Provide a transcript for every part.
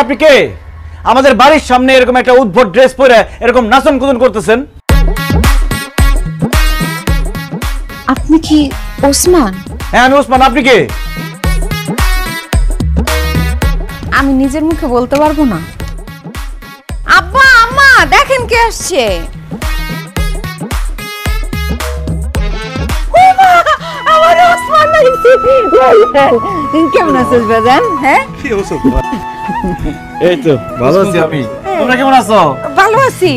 আপনি কে? আমাদের বাড়ির সামনে এরকম একটা উদ্ভট ড্রেস পরে এরকম নাচন কুদন করতেছেন? আপনি কি ওসমান? হ্যাঁ আমি ওসমান। আপনি কে? আমি নিজের মুখে বলতে পারবো না। আব্বা আম্মা দেখেন কে আসছে। আমার ওসমান কেমন আছিস বাজান? হ্যাঁ এই তো ভালো আছি। আমি তোমরা কেমন আছো? ভালো আছি।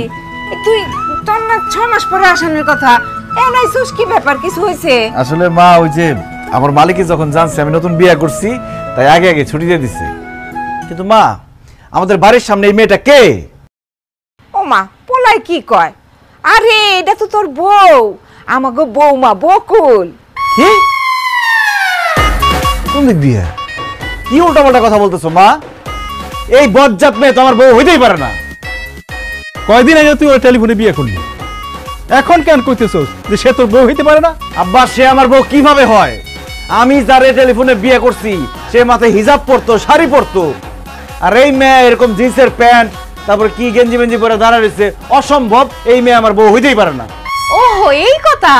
তুই তোর না 6 মাস পরে আসানোর কথা, এনাইছস কি ব্যাপার? কিছু হয়েছে? আসলে মা ওই যে আমার মালিকে যখন জানছে আমি নতুন বিয়ে করছি তাই আগে আগে ছুটি দিয়ে দিছে। কিন্তু মা আমাদের বাড়ির সামনে এই মেয়েটা কে? ও মা পোলাই কি কয়? আরে এটা তো তোর বউ, আমাগো বৌমা বকুল। কি? কোন দিক দিয়ে কি উল্টাপাল্টা কথা বলতেছো মা? এই বজ্জাত মেয়ে তো আমার বউ হইতেই পারে না। কয়দিন আগে তুই ওর টেলিফোনে বিয়ে করলি, এখন কেন কইতেছস যে সে তোর বউ হইতে পারে না? আব্বা সে আমার বউ কিভাবে হয়? আমি যারে টেলিফোনে বিয়ে করছি সে মাথায় হিজাব পরতো, শাড়ি পরতো, আর এই মেয়ে এরকম জিন্সের প্যান্ট তারপর কি গেঞ্জি মেঞ্জি পরে দাঁড়া রয়েছে। অসম্ভব, এই মেয়ে আমার বউ হইতেই পারে না। ওহো এই কথা।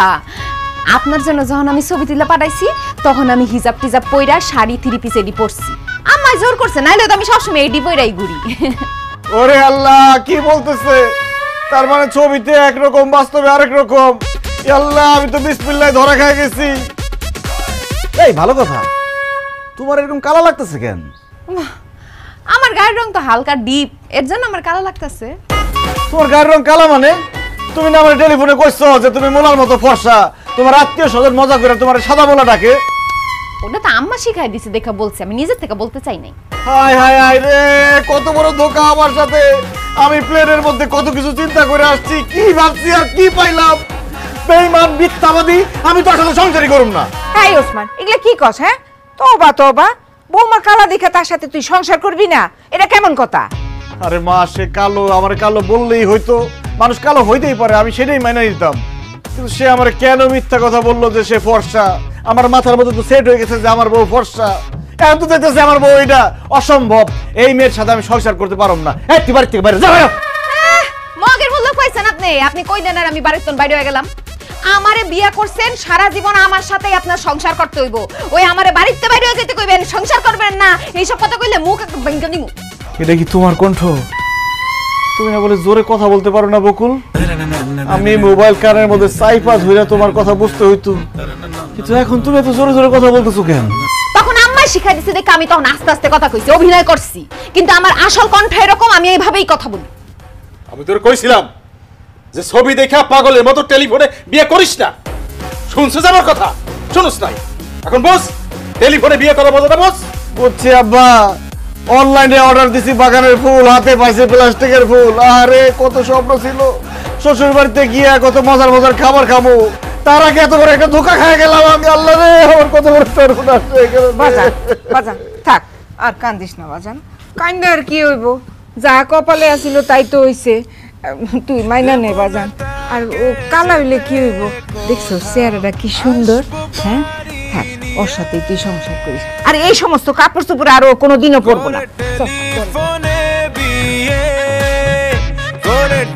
আপনার জন্য যখন আমি ছবি তুলে পাঠাইছি তখন আমি হিজাব টিজাব পইরা শাড়ি 3 পিস এডি পরছি। আম্মা জোর করছে, নাইলে তো আমি সবসময় এডি পইরাই ঘুরি। ওরে আল্লাহ কি বলতেছে? তার মানে ছবিতে একরকম বাস্তবে আরেক রকম। আল্লাহ আমি তো বিসমিল্লাহ ধরা খাই গেছি। এই ভালো কথা, তোমার এরকম কালা লাগতেছে কেন? আমার গায়ের রং তো হালকা ডিপ, এর জন্য আমার কালো লাগতেছে। তোমার গায়ের রং কালা মানে? তুমি না আমার টেলিফোনে কইছো যে তুমি মোলার মতো ফর্সা, তোমার আত্মীয় স্বজন মজা করে তোমার সাদা মোলা ডাকে। ওটা তো আম্মা শিখাই দিছে দেখা বলছি, আমি নিজের থেকে বলতে চাই নাই। হায় হায় হায় রে, কত বড় ধোঁকা আমার সাথে। আমি প্লেনের মধ্যে কত কিছু চিন্তা করে আসছি, কি ভাবছি আর কি পাইলাম। বেঈমান মিথ্যাবাদী, আমি তো আসলে সংসারই করুম না। এই ওসমান এগুলা কি কস? হ্যাঁ তোবা তোবা, বৌমা কালা দেখে তার সাথে তুই সংসার করবি না, এটা কেমন কথা? আরে মা সে কালো, আমার কালো বললেই হয়তো, মানুষ কালো হইতেই পারে, আমি সেটাই মাইনে নিতাম। কিন্তু সে আমার কেন মিথ্যা কথা বললো যে সে ফর্সা? আমার মাথার মধ্যে তো সেট হয়ে গেছে যে আমার বউ ফর্সা। এখন তো দেখতেছে আমার বউ এটা অসম্ভব। এই মেয়ের সাথে আমি সংসার করতে পারব না। এই তুই বাড়ি থেকে বাইরে যা। মগের বললো কইছেন আপনি, আপনি কই দেন আর আমি বাড়ির তোন বাইরে হয়ে গেলাম। আমারে বিয়ে করছেন, সারা জীবন আমার সাথেই আপনার সংসার করতে হইব। ওই আমারে বাড়িতে বাইরে হয়ে যেতে কইবেন, সংসার করবেন না, এইসব কথা কইলে মুখ একদম ভেঙে দিমু। এটা কি তোমার কণ্ঠ? তুমি না বলে জোরে কথা বলতে পারো না বকুল? আমি মোবাইল কানের মধ্যে সাইপা ধরে তোমার কথা বুঝতে হইতো, কিন্তু এখন তুমি এত জোরে জোরে কথা বলতেছো কেন? তখন আম্মা শিখাই দিছে দেখে আমি তখন আস্তে আস্তে কথা কইছি, অভিনয় করছি। কিন্তু আমার আসল কণ্ঠ এরকম, আমি এইভাবেই কথা বলি। আমি তোর কইছিলাম যে ছবি দেখা পাগলের মতো টেলিফোনে বিয়ে করিস না। শুনছিস আমার কথা? শুনস নাই? এখন বস, টেলিফোনে বিয়ে করা বলতে বস। বুঝছি আব্বা, অনলাইনে অর্ডার দিছি বাগানের ফুল, হাতে পাইছে প্লাস্টিকের ফুল। আরে কত স্বপ্ন ছিল শ্বশুর বাড়িতে গিয়ে কত মজার মজার খাবার খাবো, তার আগে এত বড় একটা ধোঁকা খেয়ে গেলাম আমি। আল্লাহ রে, আমার কত বড় সর্বনাশ হয়ে গেল। বাজান বাজান থাক, আর কান্দিস না বাজান। কান্দে আর কি হইব? যা কপালে আছিল তাই তো হইছে। তুই মাইনা নে বাজান। আর ও কালা হইলে কি হইব? দেখছো চেহারাটা কি সুন্দর। হ্যাঁ থাক, ওর সাথে তুই সংসার করিস। আর এই সমস্ত কাপড় চোপড় আর ও কোনোদিনও পরবো না।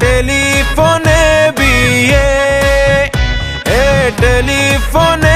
টেলিফোনে বিয়ে, টেলিফোনে